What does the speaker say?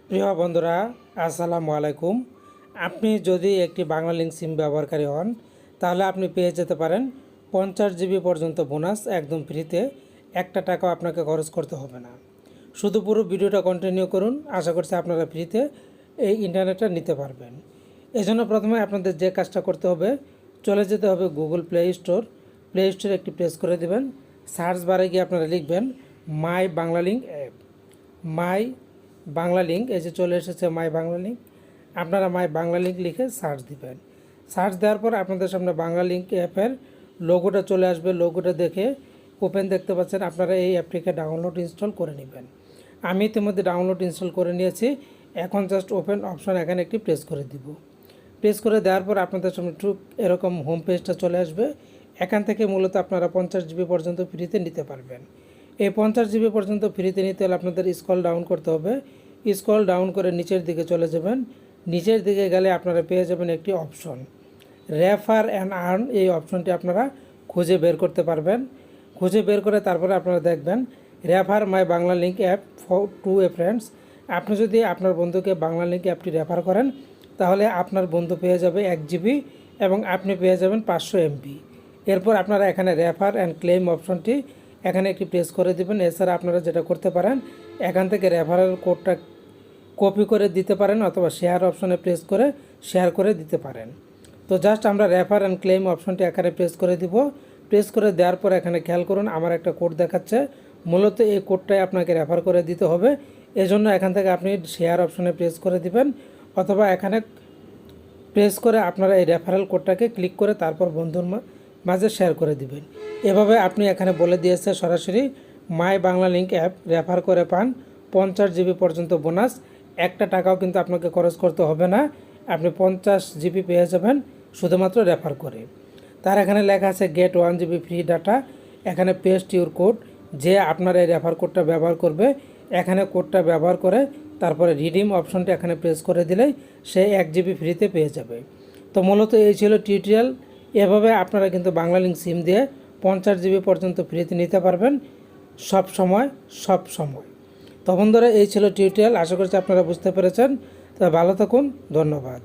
প্রিয় বন্ধুরা, আসসালামু আলাইকুম। আপনি যদি একটি বাংলালিংক সিম ব্যবহারকারী হন, তাহলে আপনি পেয়ে যেতে পারেন 50 জিবি পর্যন্ত বোনাস একদম ফ্রিতে। একটা টাকাও আপনাকে খরচ করতে হবে না। শুধু পুরো ভিডিওটা কন্টিনিউ করুন, আশা করছি আপনারা ফ্রিতে এই ইন্টারনেটটা নিতে পারবেন। এজন্য প্রথমে আপনাদের যে কাজটা করতে হবে, চলে যেতে হবে গুগল প্লে স্টোরে একটি প্রেস করে দেবেন। সার্চ বারে গিয়ে আপনারা লিখবেন মাই বাংলালিংক অ্যাপ। মাই বাংলা লিঙ্ক, এই যে চলে এসেছে মাই বাংলা লিঙ্ক। আপনারা মাই বাংলা লিঙ্ক লিখে সার্চ দিবেন। সার্চ দেওয়ার পর আপনাদের সামনে বাংলা লিঙ্ক অ্যাপের লোগোটা চলে আসবে। লোগোটা দেখে ওপেন দেখতে পাচ্ছেন, আপনারা এই অ্যাপটিকে ডাউনলোড ইনস্টল করে নেবেন। আমি ইতিমধ্যে ডাউনলোড ইনস্টল করে নিয়েছি। এখন জাস্ট ওপেন অপশন এখানে একটি প্রেস করে দিব। প্রেস করে দেওয়ার পর আপনাদের সামনে ঠিক এরকম হোম পেজটা চলে আসবে। এখান থেকে মূলত আপনারা 50 জিবি পর্যন্ত ফ্রিতে নিতে পারবেন। এই 50 জিবি পর্যন্ত ফ্রিতে নিতে হলে আপনাদের স্ক্রল ডাউন করতে হবে। স্ক্রল ডাউন করে নিচের দিকে চলে যাবেন। নিচের দিকে গেলে আপনারা পেয়ে যাবেন একটি অপশন রেফার অ্যান্ড আর্ন। এই অপশনটি আপনারা খুঁজে বের করতে পারবেন। খুঁজে বের করে তারপরে আপনারা দেখবেন refer my Bangla link app for to a friends. আপনি যদি আপনার বন্ধুকে বাংলা লিঙ্ক অ্যাপটি রেফার করেন, তাহলে আপনার বন্ধু পেয়ে যাবে 1 জিবি এবং আপনি পেয়ে যাবেন 500 MB। এরপর আপনারা এখানে রেফার অ্যান্ড ক্লেম অপশনটি এখানে একটি প্রেস করে দেবেন। এছাড়া আপনারা যেটা করতে পারেন, এখান থেকে রেফারেল কোডটা কপি করে দিতে পারেন অথবা শেয়ার অপশনে প্রেস করে শেয়ার করে দিতে পারেন। তো জাস্ট আমরা রেফার অ্যান্ড ক্লেম অপশনটি এখানে প্রেস করে দিব। প্রেস করে দেওয়ার পর এখানে খেয়াল করুন, আমার একটা কোড দেখাচ্ছে। মূলত এই কোডটাই আপনাকে রেফার করে দিতে হবে। এজন্য এখান থেকে আপনি শেয়ার অপশনে প্রেস করে দিবেন অথবা এখানে প্রেস করে আপনারা এই রেফারেল কোডটাকে ক্লিক করে তারপর বন্ধুর মাঝে শেয়ার করে দিবেন। এভাবে আপনি এখানে বলে দিয়েছে সরাসরি মাই বাংলা লিঙ্ক অ্যাপ রেফার করে পান 50 জিবি পর্যন্ত বোনাস। একটা টাকাও কিন্তু আপনাকে খরচ করতে হবে না। আপনি 50 জিবি পেয়ে যাবেন শুধুমাত্র রেফার করে। তার এখানে লেখা আছে গেট 1 জিবি ফ্রি ডাটা। এখানে পেস্ট ইউর কোড, যে আপনার এই রেফার কোডটা ব্যবহার করবে এখানে কোডটা ব্যবহার করে তারপরে রিডিম অপশনটা এখানে প্রেস করে দিলেই সে 1 জিবি ফ্রিতে পেয়ে যাবে। তো মূলত এই ছিল টিউটোরিয়াল। এভাবে আপনারা কিন্তু বাংলালিংক সিম দিয়ে 50 জিবি পর্যন্ত ফ্রিতে নিতে পারবেন সব সময়। তো বন্ধুরা, এই ছিল টিউটোরিয়াল। আশা করছি আপনারা বুঝতে পেরেছেন। তো ভালো থাকুন, ধন্যবাদ।